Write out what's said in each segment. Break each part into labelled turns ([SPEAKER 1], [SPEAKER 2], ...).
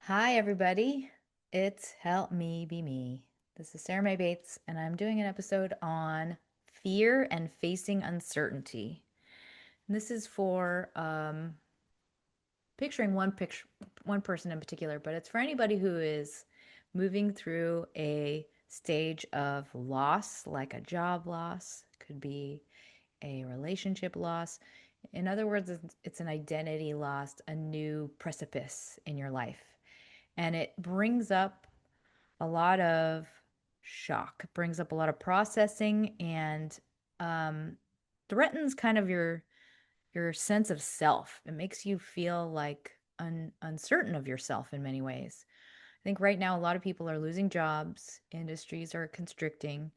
[SPEAKER 1] Hi, everybody. It's Help Me Be Me. This is Sarah Mae Bates, and I'm doing an episode on fear and facing uncertainty. And this is for picturing one person in particular, but it's for anybody who is moving through a stage of loss, like a job loss, could be a relationship loss. In other words, it's an identity loss, a new precipice in your life. And it brings up a lot of shock. It brings up a lot of processing and um, threatens kind of your sense of self. It makes you feel like uncertain of yourself in many ways. I think right now a lot of people are losing jobs. Industries are constricting.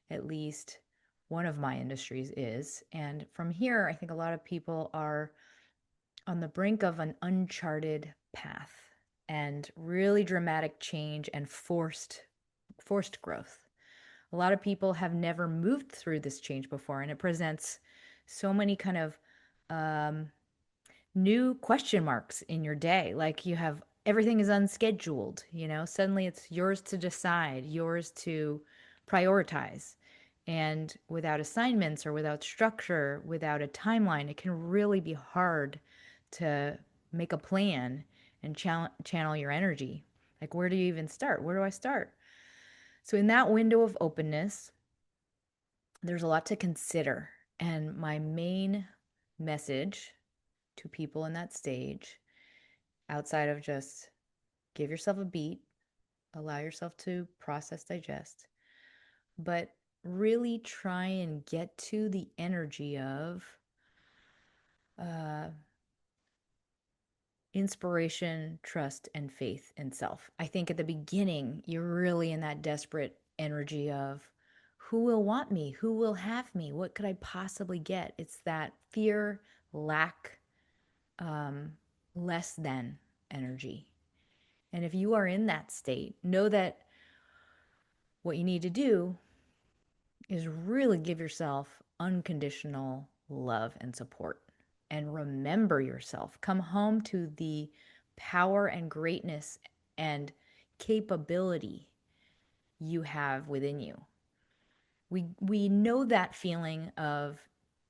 [SPEAKER 1] At least one of my industries is. And from here, I think a lot of people are on the brink of an uncharted path and really dramatic change and forced growth. A lot of people have never moved through this change before, and it presents so many kind of um, new question marks in your day. Like you have everything is unscheduled, suddenly it's yours to decide, yours to prioritize. And without assignments or without structure, without a timeline, it can really be hard to make a plan and channel your energy. Like, where do you even start? Where do I start? So, in that window of openness, there's a lot to consider. And my main message to people in that stage, outside of just give yourself a beat, allow yourself to process, digest, but really try and get to the energy of uh, inspiration, trust, and faith in self. I think at the beginning, you're really in that desperate energy of who will want me? Who will have me? What could I possibly get? It's that fear, lack, um, less than energy. And if you are in that state, know that what you need to do is really give yourself unconditional love and support and remember yourself. Come home to the power and greatness and capability you have within you. We know that feeling of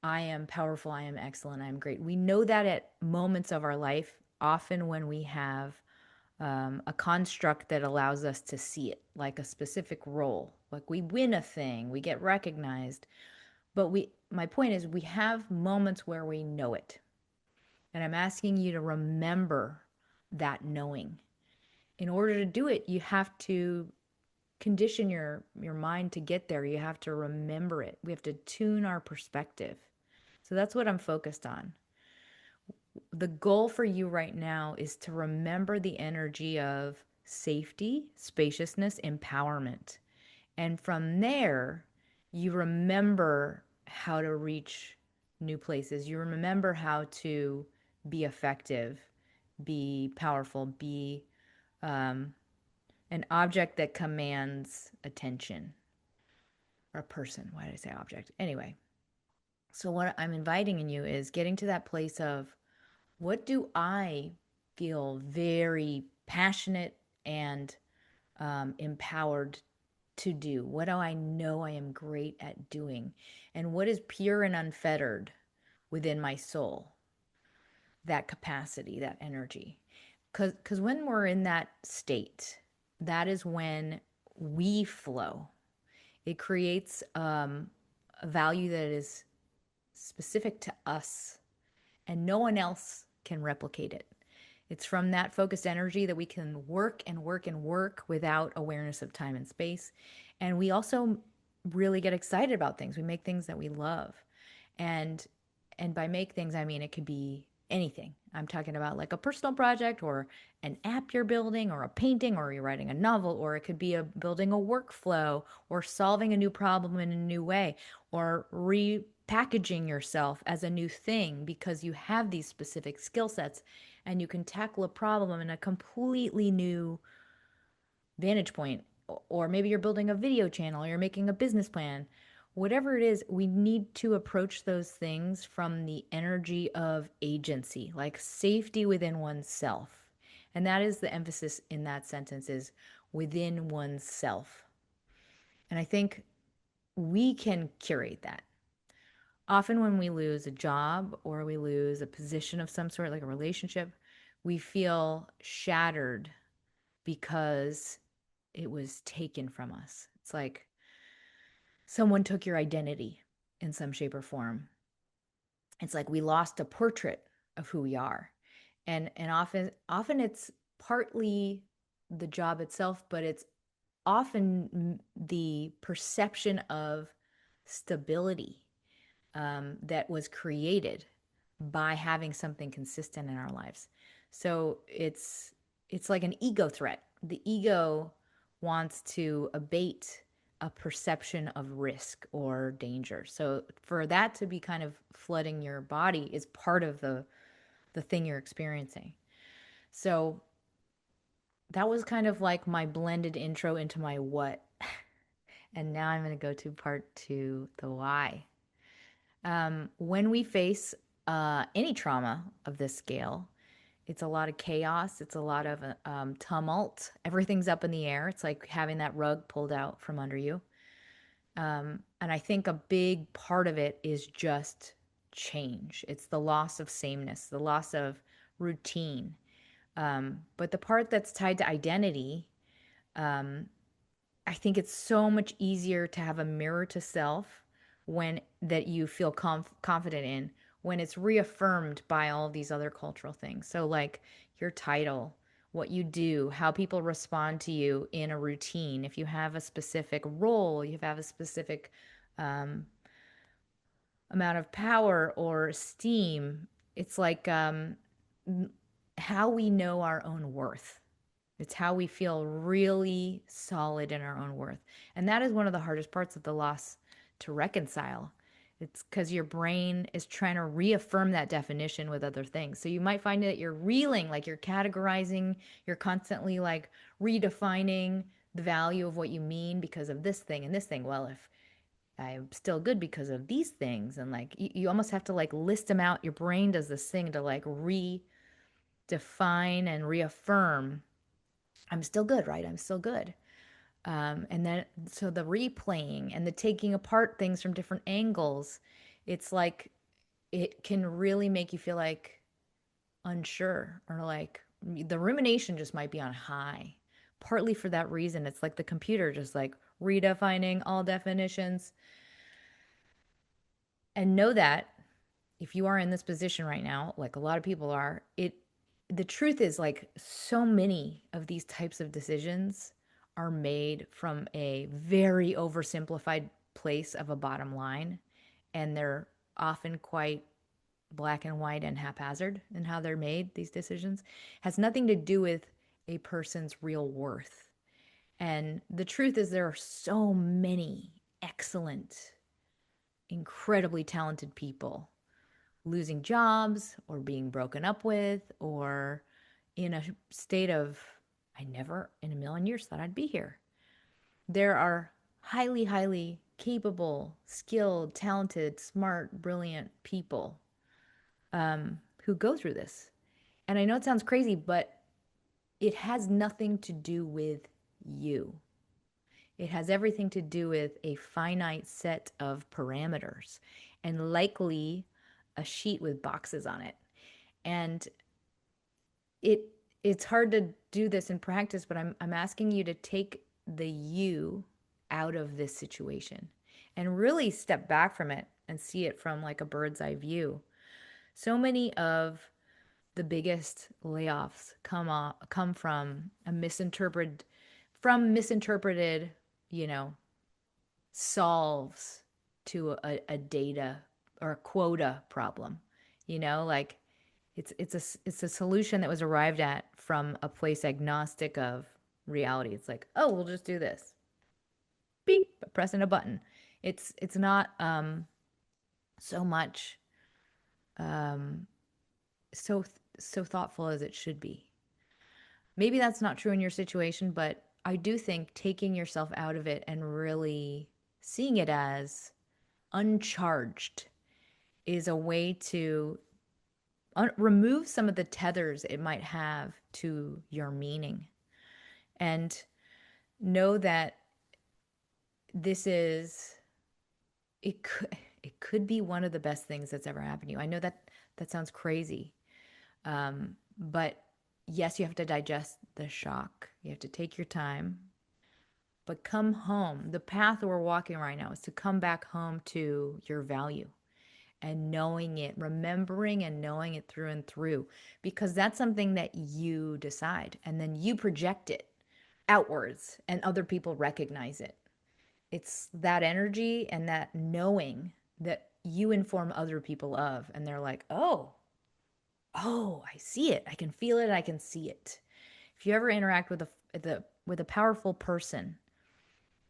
[SPEAKER 1] I am powerful, I am excellent, I am great. We know that at moments of our life, often when we have a construct that allows us to see it, like a specific role. Like we win a thing, we get recognized, but my point is, we have moments where we know it. And I'm asking you to remember that knowing. In order to do it, you have to condition your mind to get there. You have to remember it. We have to tune our perspective. So that's what I'm focused on. The goal for you right now is to remember the energy of safety, spaciousness, empowerment. And from there, you remember how to reach new places. You remember how to be effective, be powerful, be um, an object that commands attention, or a person. Why did I say object? Anyway, so what I'm inviting in you is getting to that place of what do I feel very passionate and empowered to do? What do I know I am great at doing? And what is pure and unfettered within my soul? That capacity, that energy. Because when we're in that state, that is when we flow. It creates a value that is specific to us, and no one else can replicate it. It's from that focused energy that we can work and work and work without awareness of time and space. And we also really get excited about things. We make things that we love. And and by make things, I mean it could be anything. I'm talking about like a personal project or an app you're building or a painting or you're writing a novel, or it could be a building a workflow or solving a new problem in a new way or repackaging yourself as a new thing because you have these specific skill sets and you can tackle a problem in a completely new vantage point. Or maybe you're building a video channel, or you're making a business plan. Whatever it is, we need to approach those things from the energy of agency, like safety within oneself. And that is the emphasis in that sentence, is within oneself. And I think we can curate that. Often when we lose a job or we lose a position of some sort, like a relationship, we feel shattered because it was taken from us. It's like someone took your identity in some shape or form. It's like we lost a portrait of who we are. And often it's partly the job itself, but it's often the perception of stability that was created by having something consistent in our lives. So it's like an ego threat. The ego wants to abate a perception of risk or danger. So for that to be kind of flooding your body is part of the thing you're experiencing. So that was kind of like my blended intro into my what. And now I'm going to go to part two, the why. When we face any trauma of this scale, it's a lot of chaos. It's a lot of tumult. Everything's up in the air. It's like having that rug pulled out from under you. And I think a big part of it is just change. It's the loss of sameness, the loss of routine. But the part that's tied to identity, um, I think it's so much easier to have a mirror to self when that you feel confident in when it's reaffirmed by all of these other cultural things. So like your title, what you do, how people respond to you in a routine. If you have a specific role, you have a specific um, amount of power or esteem. It's like how we know our own worth. It's how we feel really solid in our own worth. And that is one of the hardest parts of the loss to reconcile. It's because your brain is trying to reaffirm that definition with other things. So you might find that you're reeling, like you're categorizing, you're constantly like redefining the value of what you mean because of this thing and this thing. Well, if I'm still good because of these things, and like you almost have to like list them out. Your brain does this thing to like redefine and reaffirm I'm still good, right? I'm still good. And then, so the replaying and the taking apart things from different angles, it's like it can really make you feel like unsure or like the rumination just might be on high. Partly for that reason, it's like the computer just like redefining all definitions. And know that if you are in this position right now, like a lot of people are, the truth is like so many of these types of decisions are made from a very oversimplified place of a bottom line, and they're often quite black and white and haphazard in how they're made. These decisions has nothing to do with a person's real worth. And the truth is there are so many excellent, incredibly talented people losing jobs or being broken up with or in a state of, I never in a million years thought I'd be here. There are highly, highly capable, skilled, talented, smart, brilliant people who go through this. And I know it sounds crazy, but it has nothing to do with you. It has everything to do with a finite set of parameters and likely a sheet with boxes on it. And it it's hard to do this in practice, but I'm asking you to take the you out of this situation and really step back from it and see it from like a bird's eye view. So many of the biggest layoffs come from misinterpreted, you know, solves to a data or a quota problem. You know, like it's a solution that was arrived at from a place agnostic of reality. It's like, oh, we'll just do this. Beep, pressing a button. It's not so much um so so thoughtful as it should be. Maybe that's not true in your situation, but I do think taking yourself out of it and really seeing it as uncharged is a way to remove some of the tethers it might have to your meaning, and know that this is it could it could be one of the best things that's ever happened to you. I know that that sounds crazy, but yes, you have to digest the shock. You have to take your time, but come home. The path we're walking right now is to come back home to your value and knowing it, remembering and knowing it through and through, because that's something that you decide and then you project it outwards and other people recognize it. It's that energy and that knowing that you inform other people of, and they're like, oh, I see it. I can feel it. I can see it. If you ever interact with a powerful person,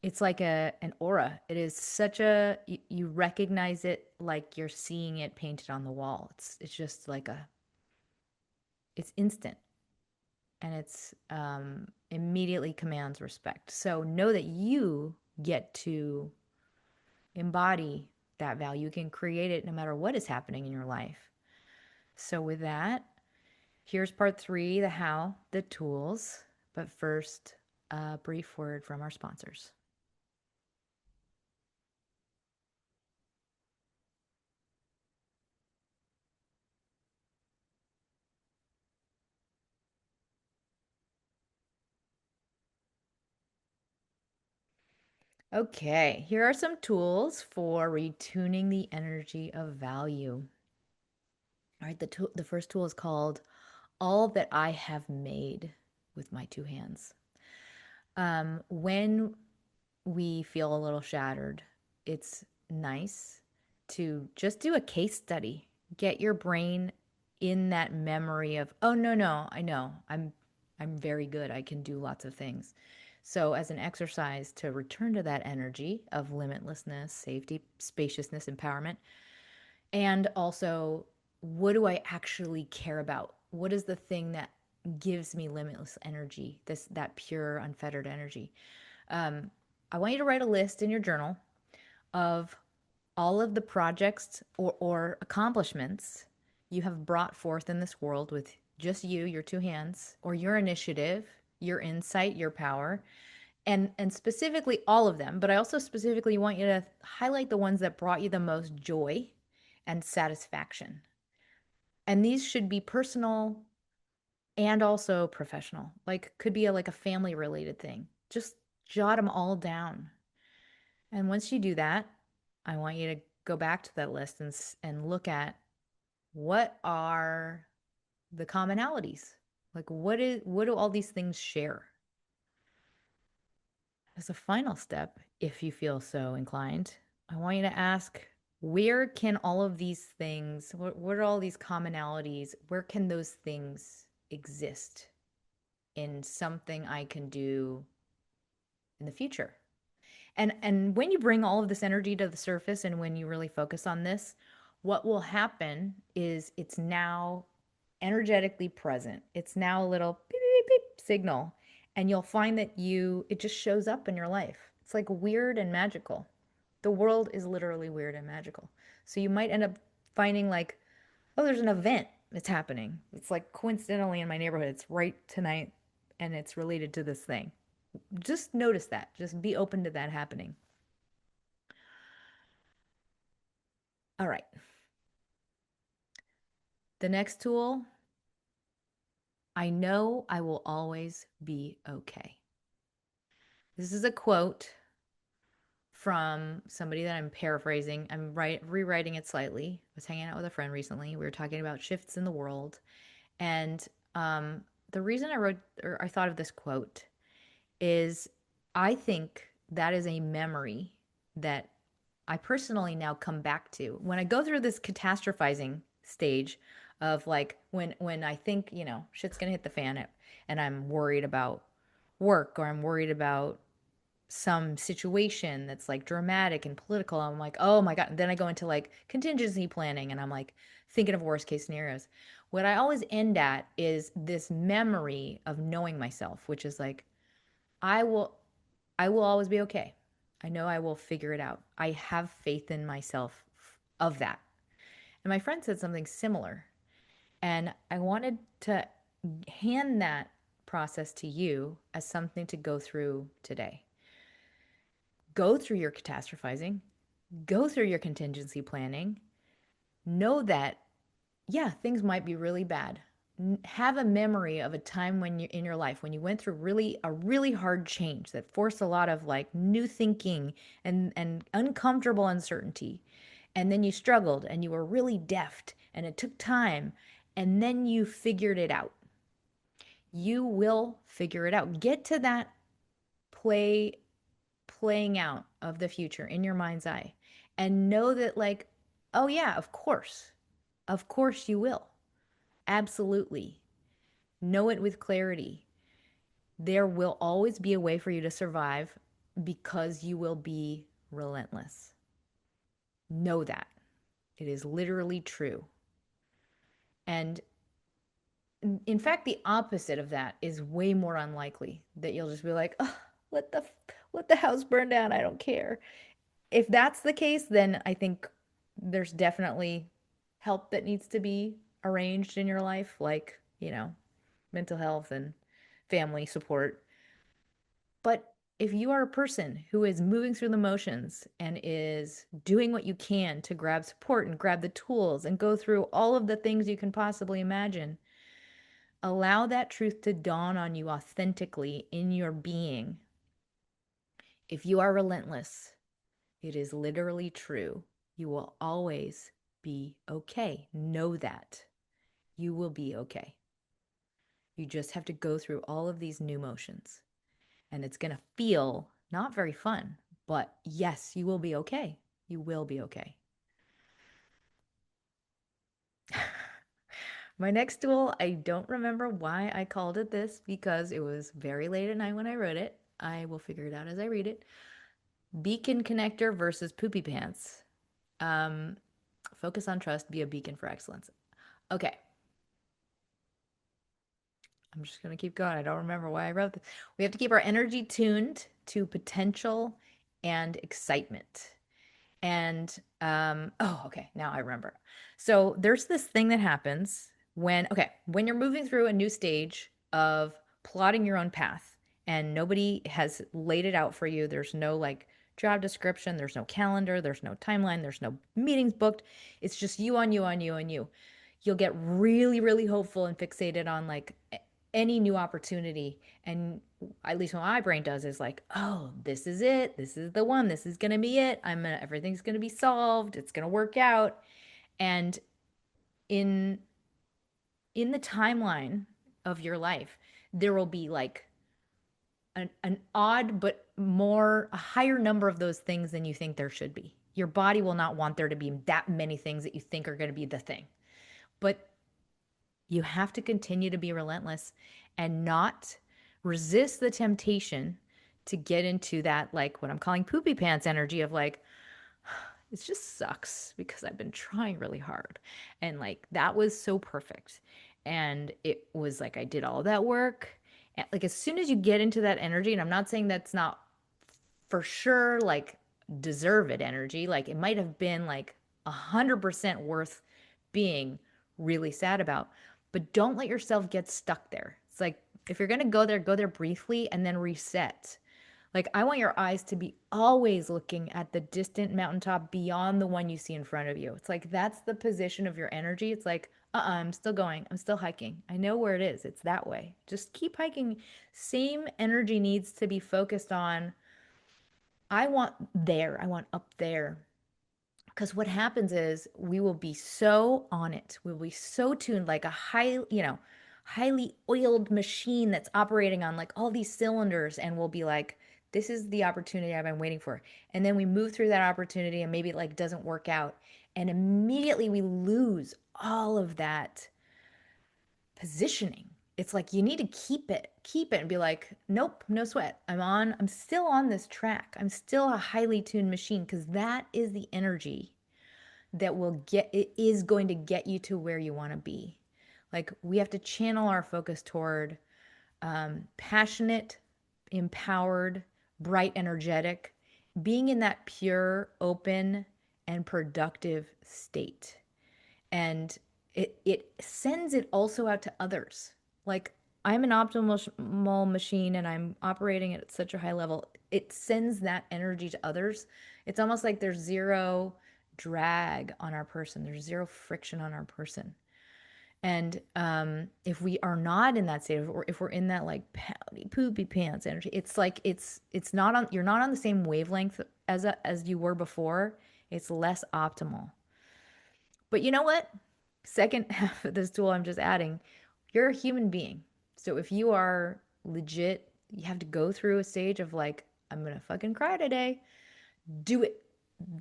[SPEAKER 1] it's like an aura. It is such a you recognize it like you're seeing it painted on the wall. It's just like a it's instant, and it's immediately commands respect. So know that you get to embody that value. You can create it no matter what is happening in your life. So with that, here's part 3, the how, the tools. But first, a brief word from our sponsors. Okay, here are some tools for retuning the energy of value. All right, the first tool is called All That I Have Made with My Two Hands. When we feel a little shattered, it's nice to just do a case study. Get your brain in that memory of, oh no, no, I know. I'm very good. I can do lots of things. So as an exercise to return to that energy of limitlessness, safety, spaciousness, empowerment, and also what do I actually care about? What is the thing that gives me limitless energy, this that pure unfettered energy? um, I want you to write a list in your journal of all of the projects or accomplishments you have brought forth in this world with just you, your two hands, or your initiative, your insight, your power, and specifically all of them. But I also specifically want you to highlight the ones that brought you the most joy and satisfaction. And these should be personal and also professional. Like could be like a family related thing. Just jot them all down. And once you do that, I want you to go back to that list and look at what are the commonalities? Like what do all these things share? As a final step, if you feel so inclined, I want you to ask, where can all of these things, what are all these commonalities? Where can those things exist in something I can do in the future? And when you bring all of this energy to the surface and when you really focus on this, what will happen is it's now energetically present. It's now a little beep, beep, beep, beep signal. And you'll find that it just shows up in your life. It's like weird and magical. The world is literally weird and magical. So you might end up finding like, oh, there's an event that's happening. It's like coincidentally in my neighborhood. It's right tonight and it's related to this thing. Just notice that. Just be open to that happening. All right. The next tool, I know I will always be okay. This is a quote from somebody that I'm paraphrasing. I'm rewriting it slightly. I was hanging out with a friend recently. We were talking about shifts in the world. And the reason I wrote or I thought of this quote is I think that is a memory that I personally now come back to when I go through this catastrophizing stage of like when I think, shit's going to hit the fan and I'm worried about work or I'm worried about some situation that's like dramatic and political. I'm like, "Oh my God." And then I go into like contingency planning and I'm like thinking of worst case scenarios. What I always end at is this memory of knowing myself, which is like I will I will always be okay. I know I will figure it out. I have faith in myself of that. And my friend said something similar. And I wanted to hand that process to you as something to go through today. Go through your catastrophizing, go through your contingency planning. Know that, yeah, things might be really bad. Have a memory of a time when you in your life when you went through really hard change that forced a lot of like new thinking and uncomfortable uncertainty. And then you struggled and you were really deft and it took time and then you figured it out. You will figure it out. Get to that play playing out of the future in your mind's eye and know that, like, oh yeah, of course. Of course you will. Absolutely. Know it with clarity. There will always be a way for you to survive because you will be relentless. Know that. It is literally true. And in fact, the opposite of that is way more unlikely that you'll just be like, oh, let the let the house burn down. I don't care. If that's the case, then I think there's definitely help that needs to be arranged in your life, like, mental health and family support. But if you are a person who is moving through the motions and is doing what you can to grab support and grab the tools and go through all of the things you can possibly imagine, allow that truth to dawn on you authentically in your being. If you are relentless, it is literally true. You will always be okay. Know that. You will be okay. You just have to go through all of these new motions. And it's going to feel not very fun, but yes, you will be okay. You will be okay. My next tool, I don't remember why I called it this because it was very late at night when I wrote it. I will figure it out as I read it. Beacon connector versus poopy pants. Um, Focus on trust, be a beacon for excellence. Okay, I'm just going to keep going. I don't remember why I wrote this. We have to keep our energy tuned to potential and excitement. And oh, okay, now I remember. So there's this thing that happens when you're moving through a new stage of plotting your own path and nobody has laid it out for you. There's no like job description, there's no calendar, there's no timeline, there's no meetings booked. It's just you on you on you on you. You'll get really hopeful and fixated on like any new opportunity. And at least what my brain does is like, oh, this is it. This is the one. This is going to be it. Everything's going to be solved. It's going to work out. And in in the timeline of your life, there will be like an odd but more a higher number of those things than you think there should be. Your body will not want there to be that many things that you think are going to be the thing. But you have to continue to be relentless and not resist the temptation to get into that, like what I'm calling poopy pants energy of like, it just sucks because I've been trying really hard. And like that was so perfect. And it was like I did all that work. And like as soon as you get into that energy, and I'm not saying that's not for sure like deserve it energy, like it might have been like 100% worth being really sad about, but don't let yourself get stuck there. It's like if you're going to go there briefly and then reset. Like I want your eyes to be always looking at the distant mountaintop beyond the one you see in front of you. It's like that's the position of your energy. It's like, I'm still going. I'm still hiking. I know where it is. It's that way. Just keep hiking. Same energy needs to be focused on, I want there. I want up there. Because what happens is we will be so on it. We'll be so tuned like a highly oiled machine that's operating on like all these cylinders. And we'll be like, this is the opportunity I've been waiting for. And then we move through that opportunity and maybe it like doesn't work out. And immediately we lose all of that positioning. It's like you need to keep it and be like, nope, no sweat. I'm still on this track. I'm still a highly tuned machine because that is the energy that it is going to get you to where you want to be. Like we have to channel our focus toward passionate, empowered, bright, energetic, being in that pure, open, and productive state. And it sends it also out to others. Like I'm an optimal machine and I'm operating at such a high level. It sends that energy to others. It's almost like there's zero drag on our person. There's zero friction on our person. And if we are not in that state, or if we're in that like pouty poopy pants energy, it's like it's not on. You're not on the same wavelength as you were before. It's less optimal. But you know what? Second half of this tool I'm just adding, you're a human being. So if you are legit, you have to go through a stage of like, I'm gonna fucking cry today. Do it.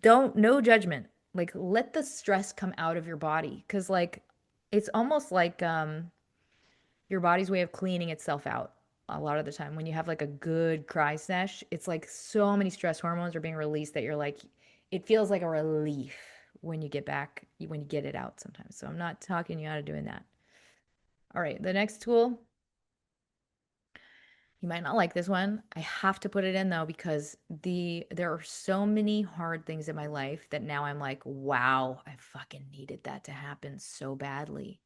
[SPEAKER 1] Don't, no judgment. Like let the stress come out of your body. Cause like it's almost like your body's way of cleaning itself out a lot of the time. When you have like a good cry sesh, it's like so many stress hormones are being released that you're like, it feels like a relief when you get back, when you get it out sometimes. So I'm not talking you out of doing that. All right, the next tool, you might not like this one. I have to put it in though because there are so many hard things in my life that now I'm like, wow, I fucking needed that to happen so badly.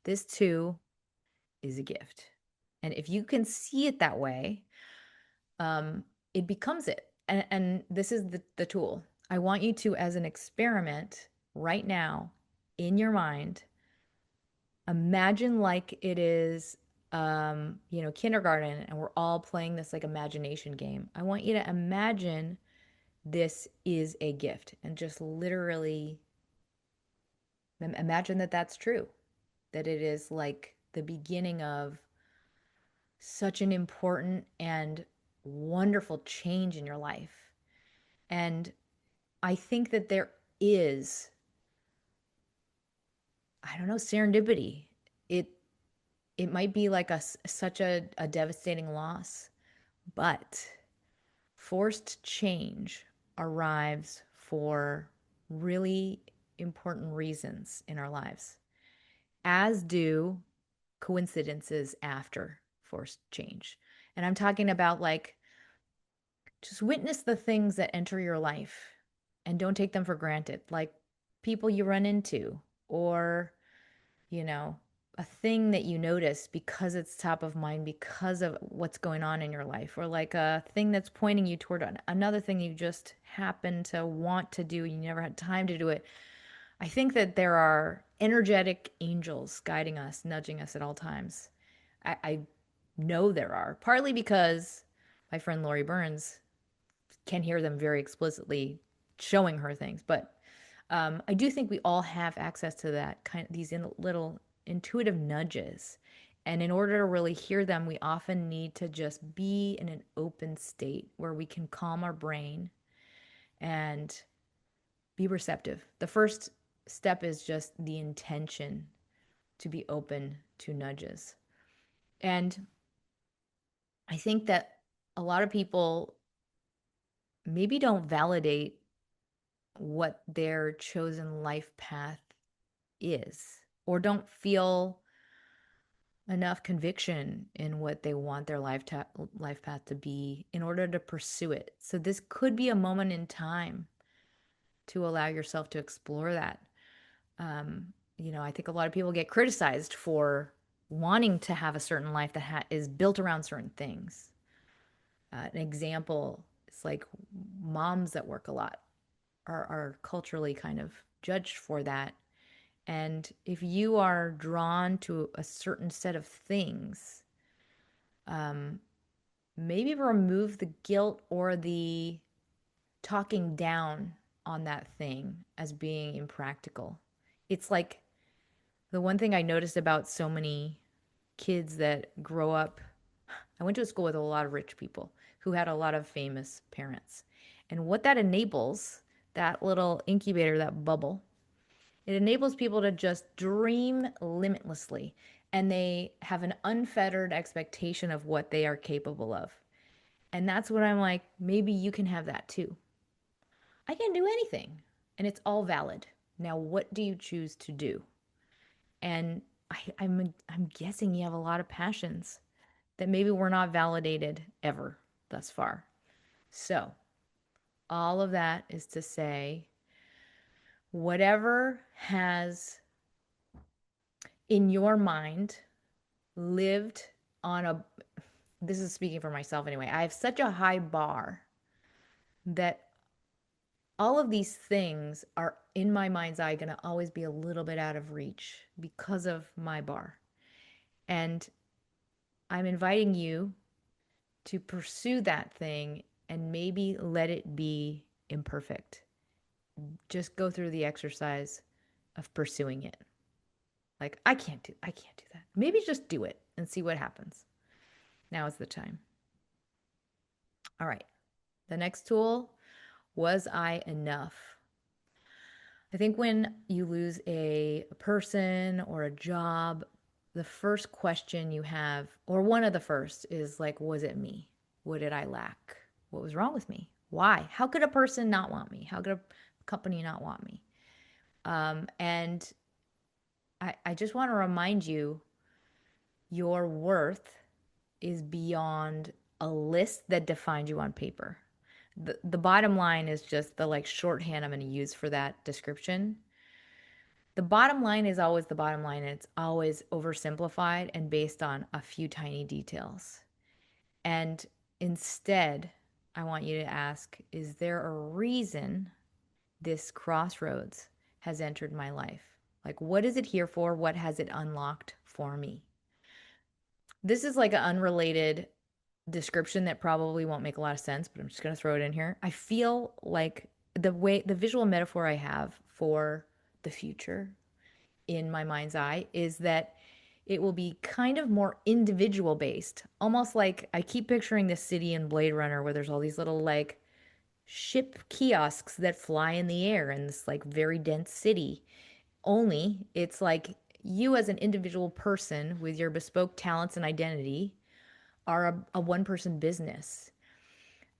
[SPEAKER 1] This too is a gift. And if you can see it that way, it becomes it. And this is the tool. I want you to, as an experiment right now in your mind, imagine like it is, kindergarten and we're all playing this like imagination game. I want you to imagine this is a gift and just literally imagine that that's true, that it is like the beginning of such an important and wonderful change in your life. And I think that there is, I don't know, serendipity. It it might be like such a devastating loss, but forced change arrives for really important reasons in our lives, as do coincidences after forced change. And I'm talking about like just witness the things that enter your life and don't take them for granted, like people you run into, or, you know, a thing that you notice because it's top of mind because of what's going on in your life, or like a thing that's pointing you toward another thing you just happen to want to do. You never had time to do it. I think that there are energetic angels guiding us, nudging us at all times. I know there are, partly because my friend Lori Burns can hear them very explicitly showing her things. But I do think we all have access to that kind of these little intuitive nudges. And in order to really hear them, we often need to just be in an open state where we can calm our brain and be receptive. The first step is just the intention to be open to nudges. And I think that a lot of people maybe don't validate what their chosen life path is, or don't feel enough conviction in what they want their life path to be in order to pursue it. So this could be a moment in time to allow yourself to explore that. I think a lot of people get criticized for wanting to have a certain life that is built around certain things. An example is like moms that work a lot are culturally kind of judged for that. And if you are drawn to a certain set of things, um, maybe remove the guilt or the talking down on that thing as being impractical. It's like the one thing I noticed about so many kids that grow up. I went to a school with a lot of rich people who had a lot of famous parents. And what that enables, that little incubator, that bubble, it enables people to just dream limitlessly, and they have an unfettered expectation of what they are capable of. And that's what I'm like, maybe you can have that too. I can do anything, and it's all valid. Now, what do you choose to do? And I'm guessing you have a lot of passions that maybe were not validated ever thus far. So, all of that is to say, whatever has in your mind lived on a, this is speaking for myself anyway, I have such a high bar that all of these things are in my mind's eye going to always be a little bit out of reach because of my bar. And I'm inviting you to pursue that thing and maybe let it be imperfect. Just go through the exercise of pursuing it. Like I can't do that. Maybe just do it and see what happens. Now is the time. All right. The next tool, was I enough? I think when you lose a person or a job, the first question you have, or one of the first, is like, was it me? What did I lack? What was wrong with me? Why? How could a person not want me? How could a company not want me? And I just want to remind you your worth is beyond a list that defined you on paper. The bottom line is just the like shorthand I'm going to use for that description. The bottom line is always the bottom line. And it's always oversimplified and based on a few tiny details. And instead, I want you to ask, is there a reason this crossroads has entered my life? Like, what is it here for? What has it unlocked for me? This is like an unrelated description that probably won't make a lot of sense, but I'm just going to throw it in here. I feel like the visual metaphor I have for the future in my mind's eye is that it will be kind of more individual based. Almost like I keep picturing this city in Blade Runner where there's all these little like ship kiosks that fly in the air in this like very dense city. Only it's like you as an individual person with your bespoke talents and identity are a one person business.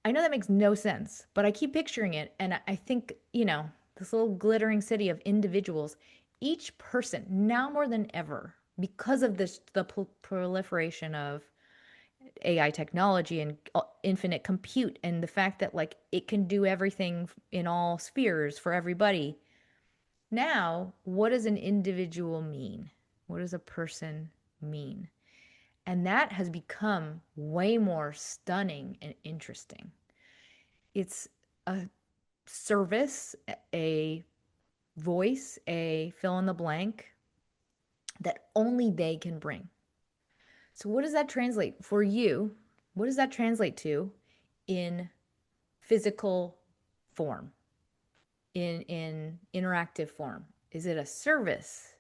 [SPEAKER 1] I know that makes no sense, but I keep picturing it. And I think, this little glittering city of individuals, each person, now more than ever, because of the proliferation of AI technology and infinite compute, and the fact that like it can do everything in all spheres for everybody. Now, what does an individual mean? What does a person mean? And that has become way more stunning and interesting. It's a service, a voice, a fill in the blank that only they can bring. So, what does that translate for you? What does that translate to in physical form, in interactive form? Is it a service?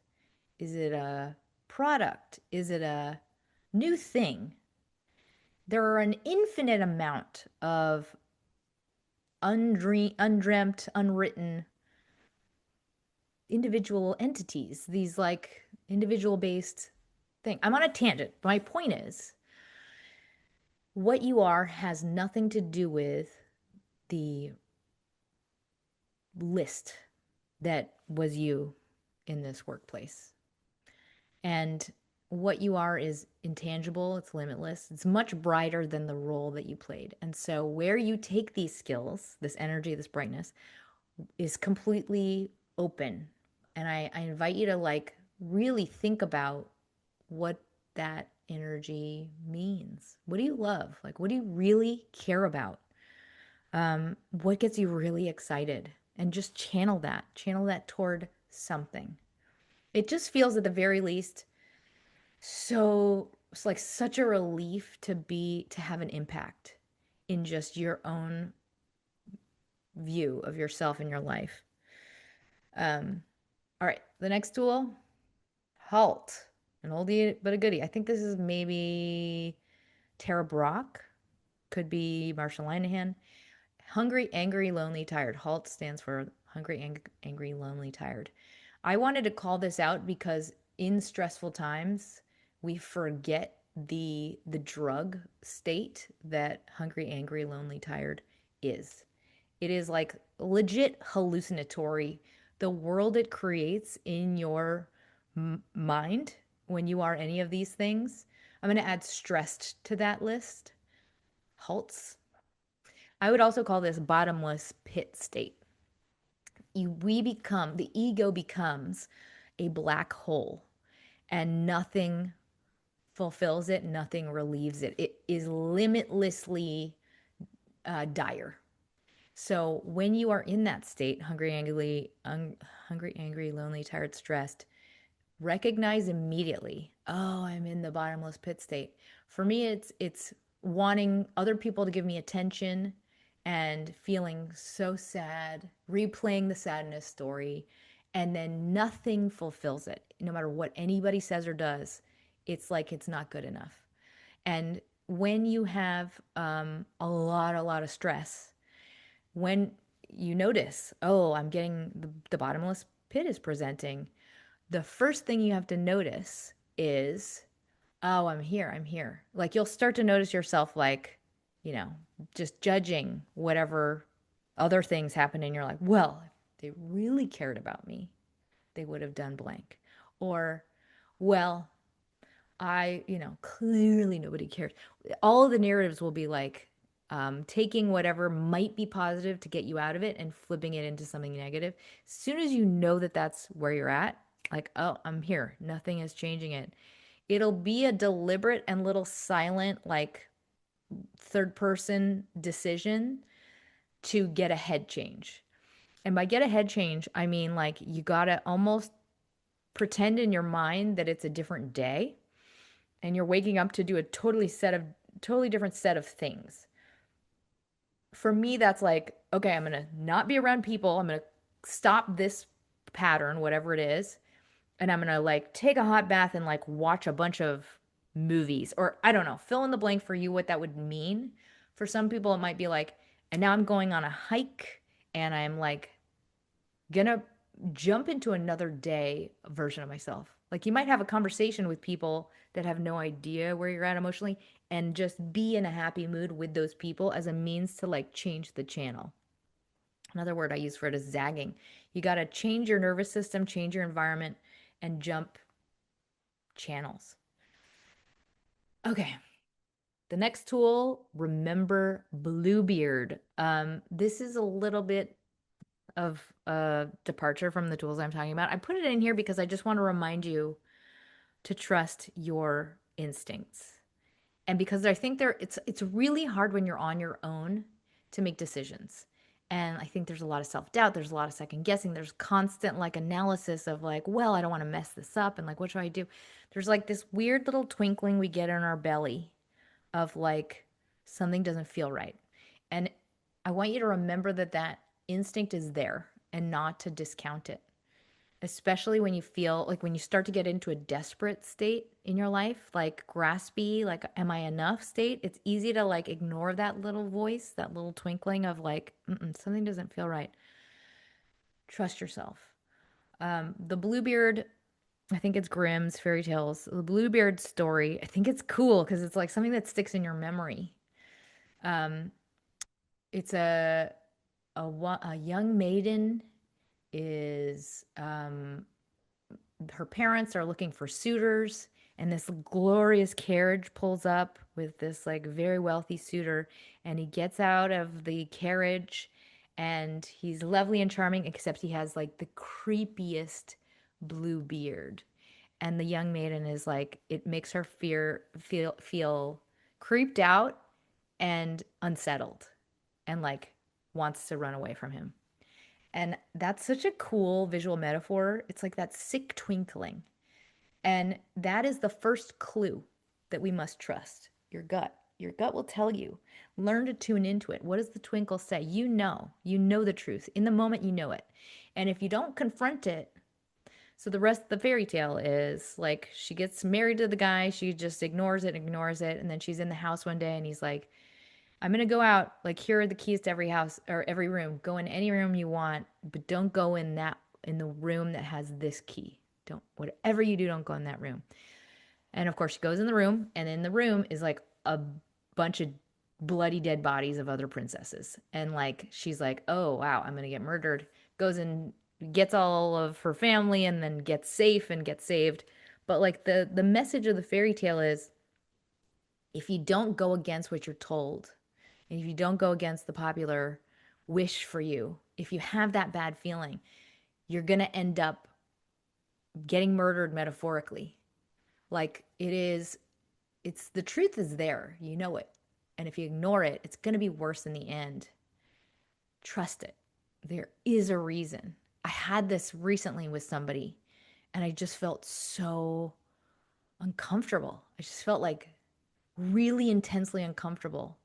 [SPEAKER 1] Is it a product? Is it a new thing? There are an infinite amount of undreamt, unwritten individual entities, these like individual based thing. I'm on a tangent. My point is what you are has nothing to do with the list that was you in this workplace. And what you are is intangible, it's limitless, it's much brighter than the role that you played. And so, where you take these skills, this energy, this brightness, is completely open. And I invite you to like really think about what that energy means. What do you love? Like, what do you really care about? What gets you really excited? And just channel that toward something. It just feels at the very least so it's like such a relief to have an impact in just your own view of yourself and your life. All right, the next tool, halt. An oldie but a goodie. I think this is maybe Tara Brock, could be Marsha Linehan. Hungry, angry, lonely, tired. HALT stands for hungry, angry, lonely, tired. I wanted to call this out because in stressful times, we forget the drug state that hungry, angry, lonely, tired is. It is like legit hallucinatory. The world it creates in your mind when you are any of these things. I'm going to add stressed to that list. Halts. I would also call this bottomless pit state. The ego becomes a black hole. and nothing fulfills it, nothing relieves it. It is limitlessly dire. So when you are in that state, hungry, angry, lonely, tired, stressed, recognize immediately, oh, I'm in the bottomless pit state. For me, it's wanting other people to give me attention and feeling so sad, replaying the sadness story, and then nothing fulfills it. No matter what anybody says or does, it's like it's not good enough. And when you have a lot of stress, when you notice, oh, I'm getting the bottomless pit is presenting, the first thing you have to notice is, oh, I'm here, I'm here. Like you'll start to notice yourself like, you know, just judging whatever other things happen in your life. Well, if they really cared about me, they would have done blank. Or, well, clearly nobody cares. All of the narratives will be like taking whatever might be positive to get you out of it and flipping it into something negative. As soon as you know that that's where you're at, like, oh, I'm here. Nothing is changing it. It'll be a deliberate and little silent, like third person decision to get a head change. And by get a head change, I mean like you gotta almost pretend in your mind that it's a different day and you're waking up to do a totally different set of things. For me, that's like, okay, I'm gonna not be around people. I'm gonna stop this pattern, whatever it is, and I'm gonna like take a hot bath and like watch a bunch of movies. Or I don't know, fill in the blank for you what that would mean. For some people, it might be like, and now I'm going on a hike and I'm like gonna jump into another day version of myself. Like you might have a conversation with people that have no idea where you're at emotionally and just be in a happy mood with those people as a means to like change the channel. Another word I use for it is zagging. You got to change your nervous system, change your environment, and jump channels. Okay. The next tool, remember Bluebeard. This is a little bit of a departure from the tools I'm talking about. I put it in here because I just want to remind you to trust your instincts. And because I think it's really hard when you're on your own to make decisions. And I think there's a lot of self-doubt, there's a lot of second guessing, there's constant like analysis of like, well, I don't want to mess this up and like what should I do? There's like this weird little twinkling we get in our belly of like something doesn't feel right. And I want you to remember that that instinct is there and not to discount it, especially when you feel like when you start to get into a desperate state in your life, like graspy, like, am I enough state? It's easy to like ignore that little voice, that little twinkling of like, something doesn't feel right. Trust yourself. The Bluebeard, I think it's Grimm's fairy tales. The Bluebeard story, I think it's cool because it's like something that sticks in your memory. Um, it's a young maiden is her parents are looking for suitors, and this glorious carriage pulls up with this like very wealthy suitor, and he gets out of the carriage and he's lovely and charming, except he has like the creepiest blue beard. And the young maiden is like, it makes her feel creeped out and unsettled and like wants to run away from him. And that's such a cool visual metaphor. It's like that sick twinkling. And that is the first clue that we must trust your gut. Your gut will tell you. Learn to tune into it. What does the twinkle say? You know the truth. In the moment, you know it. And if you don't confront it, so the rest of the fairy tale is like she gets married to the guy, she just ignores it. And then she's in the house one day and he's like, I'm gonna go out. Like, here are the keys to every house or every room. Go in any room you want, but don't go in the room that has this key. Don't whatever you do, don't go in that room. And of course, she goes in the room, and in the room is like a bunch of bloody dead bodies of other princesses. And like she's like, oh wow, I'm gonna get murdered. Goes and gets all of her family, and then gets safe and gets saved. But like the message of the fairy tale is, if you don't go against what you're told, and if you don't go against the popular wish for you, if you have that bad feeling, you're going to end up getting murdered metaphorically. Like it's the truth is there, you know it. And if you ignore it, it's going to be worse in the end. Trust it. There is a reason. I had this recently with somebody and I just felt so uncomfortable. I just felt like really intensely uncomfortable.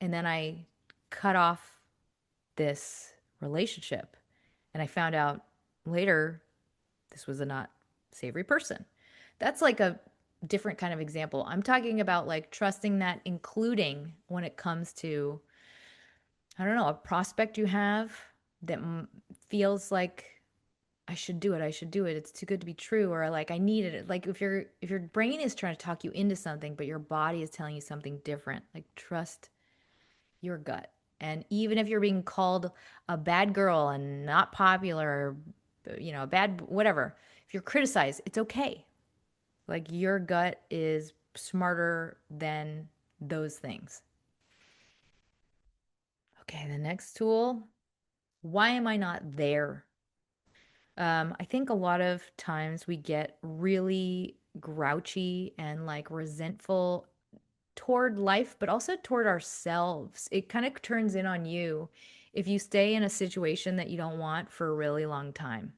[SPEAKER 1] And then I cut off this relationship. And I found out later this was a not savory person. That's like a different kind of example. I'm talking about like trusting that, including when it comes to, I don't know, a prospect you have that feels like I should do it. I should do it. It's too good to be true. Or like I needed it. Like if your brain is trying to talk you into something, but your body is telling you something different, like trust your gut. And even if you're being called a bad girl and not popular, a bad whatever, if you're criticized, it's okay. Like your gut is smarter than those things. Okay, the next tool. Why am I not there? I think a lot of times we get really grouchy and like resentful toward life, but also toward ourselves. It kind of turns in on you if you stay in a situation that you don't want for a really long time.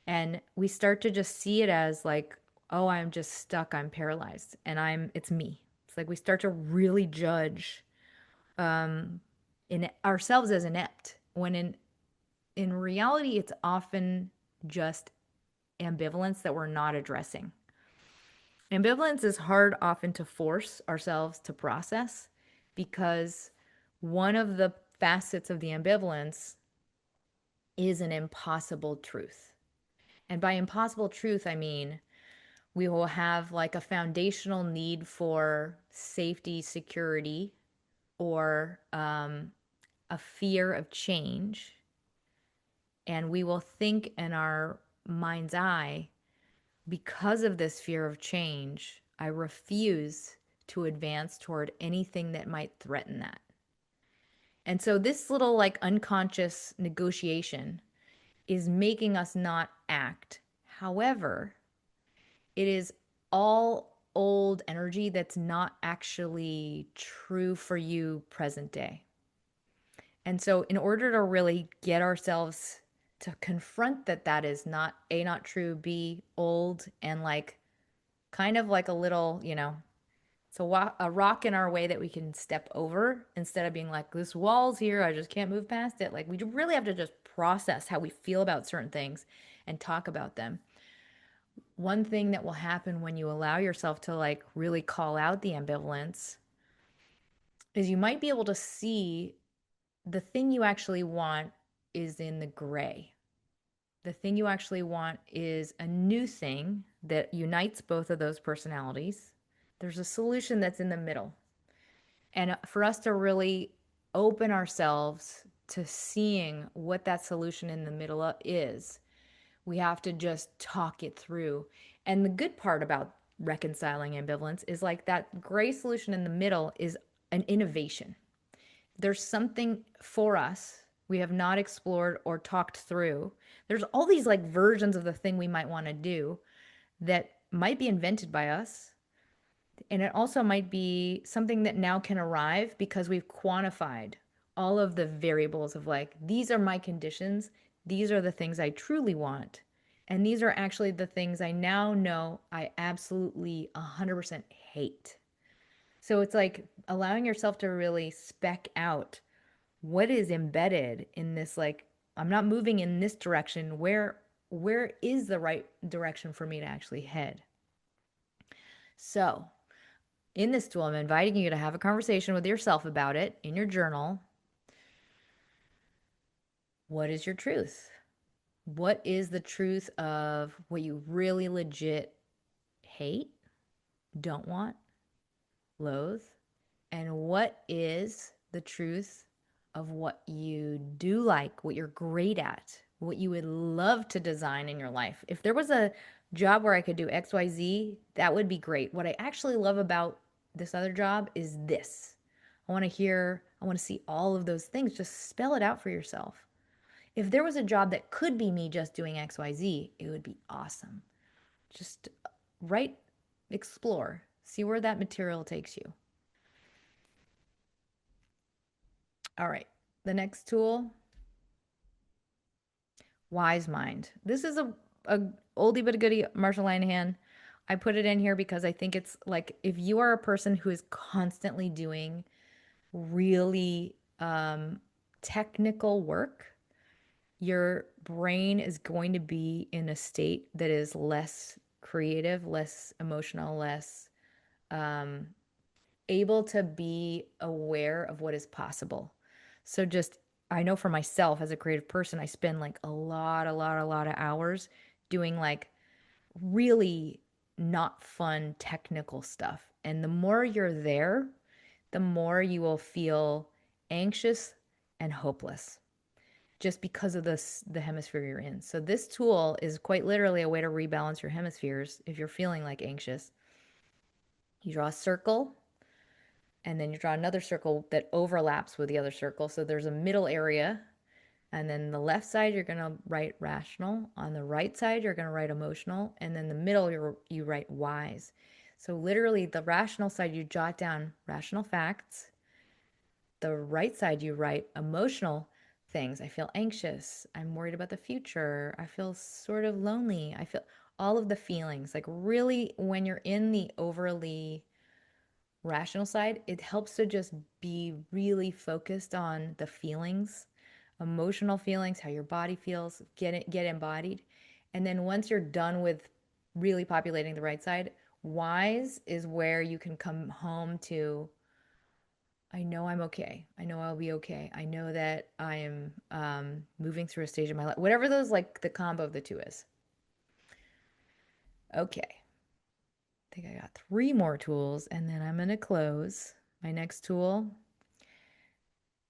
[SPEAKER 1] And we start to just see it as like, oh, I'm just stuck, I'm paralyzed, and it's me. It's like we start to really judge in ourselves as inept when in reality it's often just ambivalence that we're not addressing. Ambivalence is hard often to force ourselves to process because one of the facets of the ambivalence is an impossible truth. And by impossible truth, I mean we will have like a foundational need for safety, security, or a fear of change. And we will think in our mind's eye, because of this fear of change, I refuse to advance toward anything that might threaten that. And so this little like unconscious negotiation is making us not act. However, it is all old energy that's not actually true for you present day. And so in order to really get ourselves to confront that that is not A, not true, B, old, and like kind of like a little, it's a rock in our way that we can step over instead of being like, this wall's here, I just can't move past it. Like we really have to just process how we feel about certain things and talk about them. One thing that will happen when you allow yourself to like really call out the ambivalence is you might be able to see the thing you actually want is in the gray. The thing you actually want is a new thing that unites both of those personalities. There's a solution that's in the middle. And for us to really open ourselves to seeing what that solution in the middle is, we have to just talk it through. And the good part about reconciling ambivalence is like that gray solution in the middle is an innovation. There's something for us we have not explored or talked through. There's all these like versions of the thing we might want to do that might be invented by us. And it also might be something that now can arrive because we've quantified all of the variables of like, these are my conditions. These are the things I truly want. And these are actually the things I now know I absolutely 100% hate. So it's like allowing yourself to really spec out what is embedded in this like I'm not moving in this direction. Where is the right direction for me to actually head? So, in this tool, I'm inviting you to have a conversation with yourself about it in your journal. What is your truth? What is the truth of what you really legit hate, don't want, loathe? And what is the truth of what you do like, what you're great at, what you would love to design in your life? If there was a job where I could do XYZ, that would be great. What I actually love about this other job is this. I want to see all of those things. Just spell it out for yourself. If there was a job that could be me just doing XYZ, it would be awesome. Just write Explore. See where that material takes you. All right. The next tool, wise mind. This is a oldie but a goodie, Marshall Linehan. I put it in here because I think it's like if you are a person who is constantly doing really technical work, your brain is going to be in a state that is less creative, less emotional, less um, able to be aware of what is possible. So just I know for myself as a creative person, I spend like a lot of hours doing like really not fun technical stuff. And the more you're there, the more you will feel anxious and hopeless just because of the hemisphere you're in. So this tool is quite literally a way to rebalance your hemispheres if you're feeling like anxious. You draw a circle and then you draw another circle that overlaps with the other circle. So there's a middle area. And then the left side, you're going to write rational. On the right side, you're going to write emotional. And then the middle, you write wise. So literally, the rational side, you jot down rational facts. The right side, you write emotional things. I feel anxious. I'm worried about the future. I feel sort of lonely. I feel all of the feelings. Like, really, when you're in the overly rational side, it helps to just be really focused on the feelings, emotional feelings, how your body feels, get embodied. And then once you're done with really populating the right side, wise is where you can come home to I know I'm okay. I know I'll be okay. I know that I am moving through a stage of my life. Whatever those like the combo of the two is. Okay. I think I got three more tools and then I'm going to close. My next tool,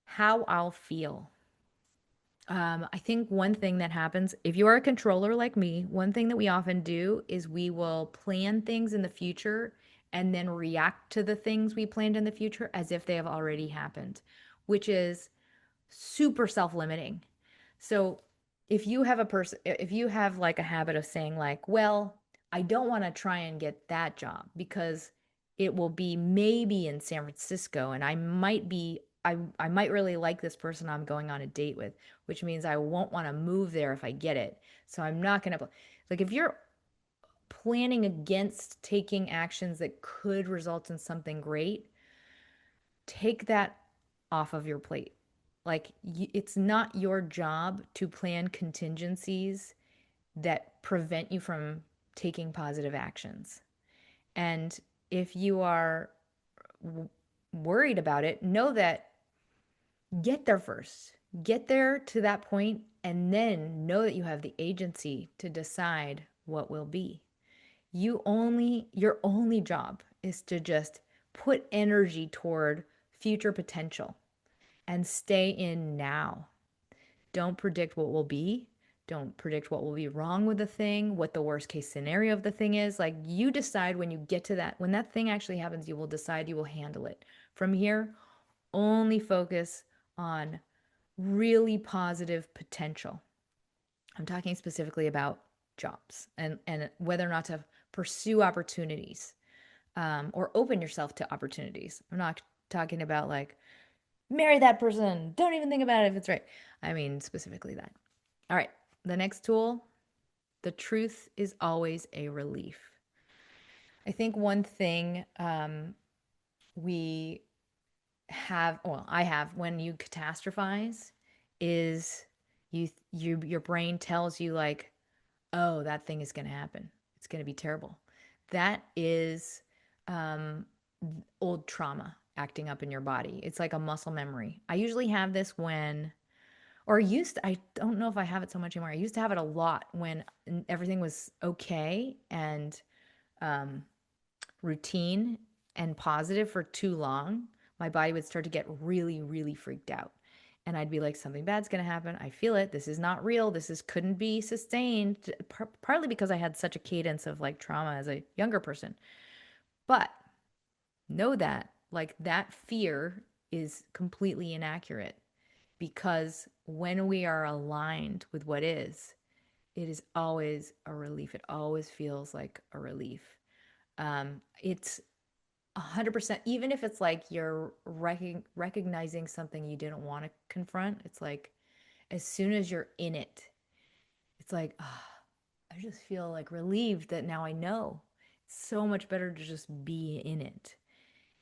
[SPEAKER 1] how I'll feel. I think one thing that happens, if you are a controller like me, one thing that we often do is we will plan things in the future and then react to the things we planned in the future as if they have already happened, which is super self-limiting. So if you have like a habit of saying like, well, I don't want to try and get that job because it will be maybe in San Francisco and I might really like this person I'm going on a date with, which means I won't want to move there if I get it. So I'm not going to like if you're planning against taking actions that could result in something great, take that off of your plate. Like, it's not your job to plan contingencies that prevent you from taking positive actions. And if you are worried about it, know that get there first. Get there to that point, and then know that you have the agency to decide what will be. Your only job is to just put energy toward future potential and stay in now. Don't predict what will be. Don't predict what will be wrong with the thing, what the worst case scenario of the thing is. Like, you decide when you get to that, when that thing actually happens, you will decide you will handle it. From here, only focus on really positive potential. I'm talking specifically about jobs and whether or not to pursue opportunities or open yourself to opportunities. I'm not talking about like, marry that person. Don't even think about it if it's right. I mean, specifically that. All right. The next tool, the truth is always a relief. I think one thing we I have when you catastrophize is your brain tells you like, oh, that thing is going to happen. It's going to be terrible. That is um, old trauma acting up in your body. It's like a muscle memory. I usually have this when, or I don't know if I have it so much anymore. I used to have it a lot when everything was okay and um, routine and positive for too long. My body would start to get really, really freaked out. And I'd be like, something bad's going to happen. I feel it. This is not real. Couldn't be sustained. Partly because I had such a cadence of like trauma as a younger person. But know that like that fear is completely inaccurate because when we are aligned with what is, it is always a relief. It always feels like a relief. It's 100%, even if it's like you're recognizing something you didn't want to confront, it's like as soon as you're in it, it's like, ah, I just feel like relieved that now I know. It's so much better to just be in it.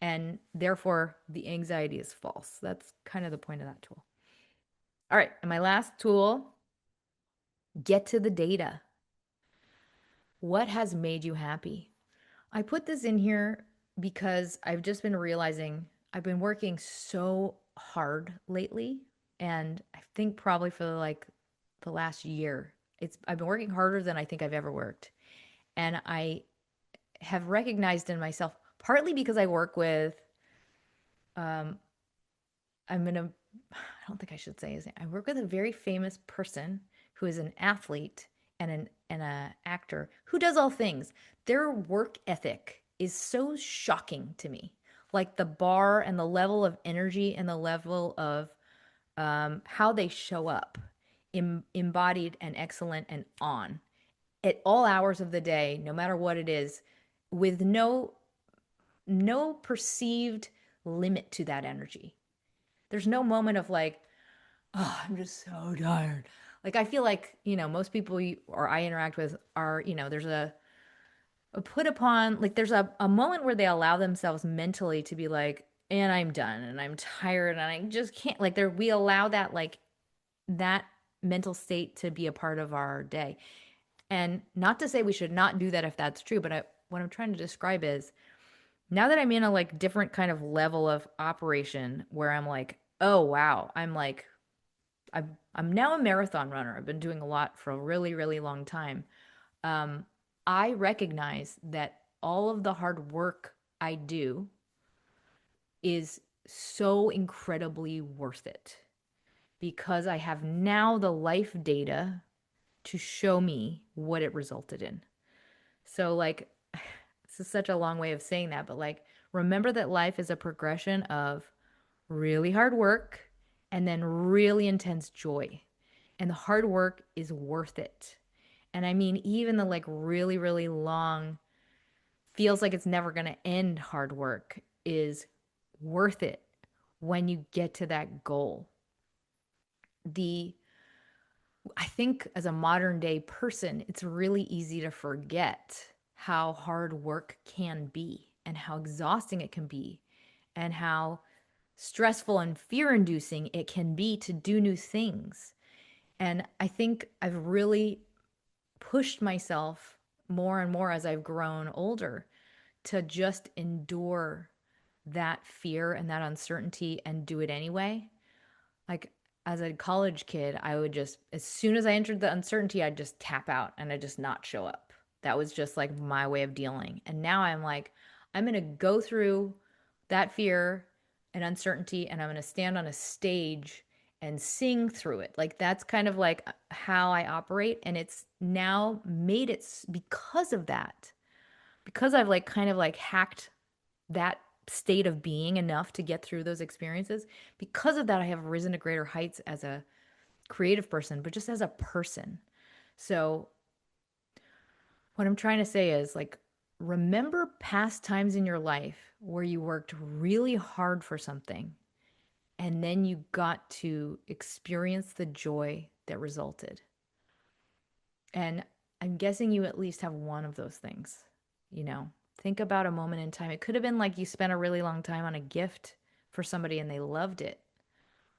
[SPEAKER 1] And therefore, the anxiety is false. That's kind of the point of that tool. All right. And my last tool, get to the data. What has made you happy? I put this in here because I've just been realizing I've been working so hard lately. And I think probably for like the last year, I've been working harder than I think I've ever worked. And I have recognized in myself, partly because I work with, um, I'm gonna, I don't think I should say his name. I work with a very famous person who is an athlete and a actor who does all things. Their work ethic is so shocking to me. Like the bar and the level of energy and the level of how they show up, embodied and excellent and on at all hours of the day, no matter what it is, with no perceived limit to that energy. There's no moment of like, oh, I'm just so tired. Like I feel like, most people or I interact with are, there's a put upon, like there's a moment where they allow themselves mentally to be like, and I'm done and I'm tired and I just can't, like there we allow that, like that mental state to be a part of our day. And not to say we should not do that if that's true, but what I'm trying to describe is now that I'm in a like different kind of level of operation where I'm like, oh wow, I'm now a marathon runner. I've been doing a lot for a really, really long time. Um, I recognize that all of the hard work I do is so incredibly worth it because I have now the life data to show me what it resulted in. So, like, this is such a long way of saying that, but like, remember that life is a progression of really hard work and then really intense joy. And the hard work is worth it. And I mean, even the like really, really long, feels like it's never going to end hard work is worth it when you get to that goal. The I think as a modern day person, it's really easy to forget how hard work can be and how exhausting it can be and how stressful and fear inducing it can be to do new things. And I think I've really pushed myself more and more as I've grown older to just endure that fear and that uncertainty and do it anyway. Like as a college kid, I would just, as soon as I entered the uncertainty, I'd just tap out and I'd just not show up. That was just like my way of dealing. And now I'm like, I'm going to go through that fear and uncertainty and I'm going to stand on a stage and sing through it. Like that's kind of like how I operate. And it's now made it because of that, because I've like kind of like hacked that state of being enough to get through those experiences. Because of that, I have risen to greater heights as a creative person, but just as a person. So, what I'm trying to say is like, remember past times in your life where you worked really hard for something and then you got to experience the joy that resulted. And I'm guessing you at least have one of those things, you know. Think about a moment in time. It could have been like you spent a really long time on a gift for somebody and they loved it.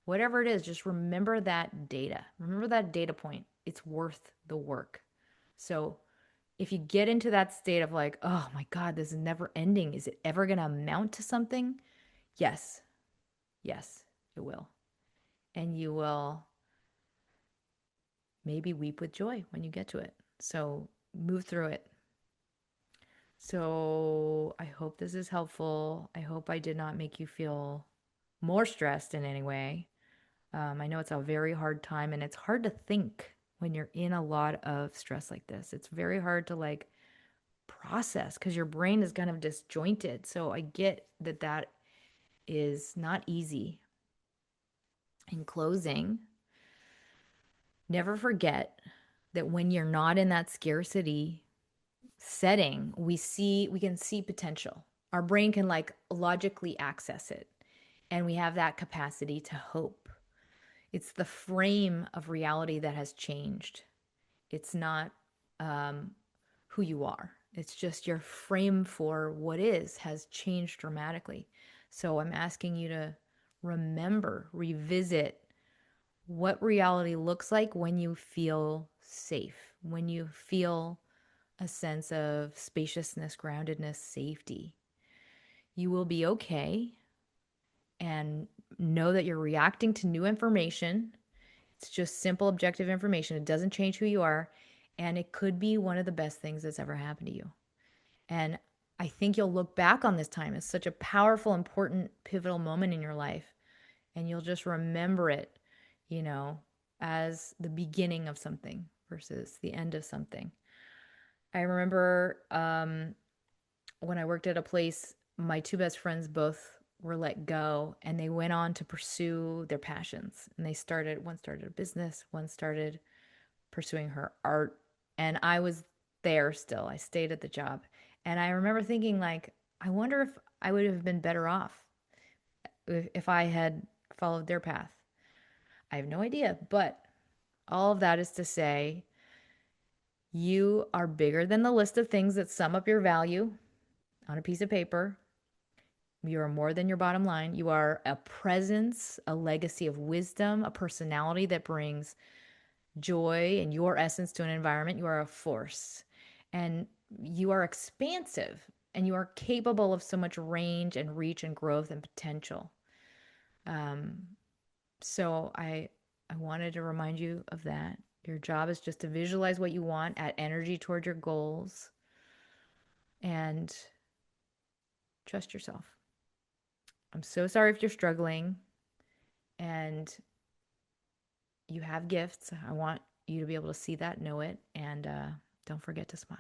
[SPEAKER 1] Whatever it is, just remember that data. Remember that data point. It's worth the work. So if you get into that state of like, oh my God, this is never ending, is it ever going to amount to something? Yes, yes, it will. And you will maybe weep with joy when you get to it. So move through it. So I hope this is helpful. I hope I did not make you feel more stressed in any way. I know it's a very hard time and it's hard to think when you're in a lot of stress like this. It's very hard to like process because your brain is kind of disjointed. So I get that that is not easy. In closing, never forget that when you're not in that scarcity setting, we can see potential. Our brain can like logically access it, and we have that capacity to hope. It's the frame of reality that has changed. It's not um, who you are. It's just your frame for what is has changed dramatically. So I'm asking you to remember, revisit what reality looks like when you feel safe, when you feel a sense of spaciousness, groundedness, safety. You will be okay, and know that you're reacting to new information. It's just simple, objective information. It doesn't change who you are. And it could be one of the best things that's ever happened to you. And I think you'll look back on this time as such a powerful, important, pivotal moment in your life. And you'll just remember it, you know, as the beginning of something versus the end of something. I remember when I worked at a place, my two best friends both were let go and they went on to pursue their passions. And one started a business, one started pursuing her art. And I was there still. I stayed at the job. And I remember thinking, like, I wonder if I would have been better off if I had followed their path. I have no idea. But all of that is to say, you are bigger than the list of things that sum up your value on a piece of paper. You are more than your bottom line. You are a presence, a legacy of wisdom, a personality that brings joy and your essence to an environment. You are a force, and you are expansive, and you are capable of so much range and reach and growth and potential. Um, so I wanted to remind you of that. Your job is just to visualize what you want, add energy toward your goals, and trust yourself. I'm so sorry if you're struggling and you have gifts. I want you to be able to see that, know it, and don't forget to smile.